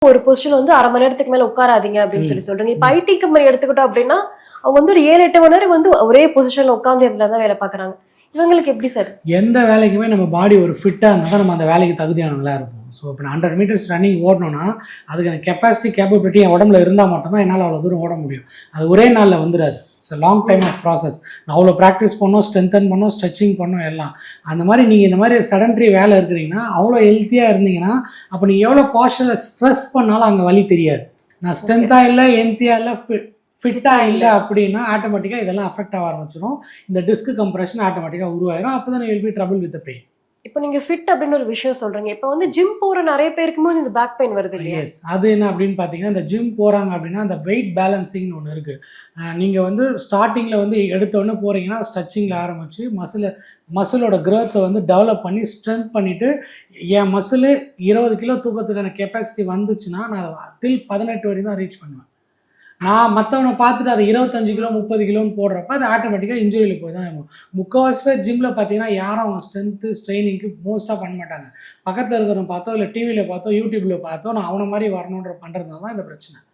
ஒரு பொசிஷன் வந்து 1/2 மணி நேரத்துக்கு மேல உட்காராதீங்க அப்படின்னு சொல்றீங்க. இப்ப ஐடி கம்பெனி எடுத்துக்கிட்டோம் அப்படின்னா அவங்க வந்து ஒரு 7-8 மணி நேரம் வந்து ஒரே பொசிஷன்ல உட்கார்ந்து இதுலதான் வேலை பாக்குறாங்க. இவங்களுக்கு எப்படி சார்? எந்த வேலைக்குமே நம்ம பாடி ஒரு ஃபிட்டாக இருந்தால் தான் நம்ம அந்த வேலைக்கு தகுதியானவங்களா இருப்போம். ஸோ இப்போ நான் 100 மீட்டர்ஸ் ரன்னிங் ஓடணும்னா அதுக்கான கெப்பாசிட்டி கேப்பபிலிட்டி என் உடம்புல இருந்தால் மட்டும்தான் என்னால் அவ்வளோ தூரம் ஓட முடியும். அது ஒரே நாளில் வந்துடாது. It's long time of process. நான் அவ்வளோ ப்ராக்டிஸ் பண்ணோம், ஸ்ட்ரென்தன் பண்ணோம், ஸ்ட்ரெச்சிங் பண்ணோம் எல்லாம். அந்த மாதிரி நீங்கள் இந்த மாதிரி சடன்ட்ரி வேலை இருக்கிறீங்கன்னா அவ்வளோ ஹெல்த்தியாக இருந்தீங்கன்னா அப்போ நீங்கள் எவ்வளோ போஸ்டரில் ஸ்ட்ரெஸ் பண்ணாலும் அங்கே வலி தெரியாது. நான் ஸ்ட்ரென்த்தாக இல்லை, ஹெல்த்தியாக இல்லை, ஃபிட்டாக இல்லை அப்படின்னா ஆட்டோமேட்டிக்காக இதெல்லாம் அஃபெக்ட் ஆக ஆரம்பிச்சிடும். இந்த டிஸ்க் கம்ப்ரெஷன் ஆட்டோமேட்டிக்காக உருவாயிரும். அப்போ தான் will be trouble with pain. இப்போ நீங்க ஃபிட் அப்படின்னு ஒரு விஷயம் சொல்றீங்க. இப்போ வந்து ஜிம் போற நிறைய பேருக்குமே இந்த பேக் பெயின் வருது இல்லையா? எஸ், அது என்ன அப்படின்னு பார்த்தீங்கன்னா இந்த ஜிம் போகிறாங்க அப்படின்னா அந்த வெயிட் பேலன்சிங்னு ஒன்று இருக்குது. நீங்கள் வந்து ஸ்டார்டிங்கில் வந்து எடுத்தோடனே போகிறீங்கன்னா ஸ்ட்ரெச்சிங்கில் ஆரம்பித்து மசிலோட க்ரோத்தை வந்து டெவலப் பண்ணி ஸ்ட்ரென்த் பண்ணிவிட்டு என் மசிலு 20 கிலோ தூக்கத்துக்கான கெப்பாசிட்டி வந்துச்சுன்னா நான் டில் 18 வரையும் தான் ரீச் பண்ணுவேன். நான் மற்றவனை பார்த்துட்டு அதை 25 கிலோ 30 கிலோன்னு போடுறப்ப அது ஆட்டோமேட்டிக்காக இன்ஜுரியில் போய் தான் ஆகும். முக்கால்வாசி பேர் ஜிம்மில் பார்த்தீங்கன்னா யாரும் அவங்க ஸ்ட்ரென்த்து ட்ரைனிங்க்கு மோஸ்ட்டாக பண்ண மாட்டாங்க. பக்கத்தில் இருக்கிறவங்க பார்த்தோ இல்லை டிவியில் பார்த்தோ யூடியூப்பில் பார்த்தோ நான் அவனை மாதிரி வரணுன்ற பண்ணுறதுனால தான் இந்த பிரச்சனை.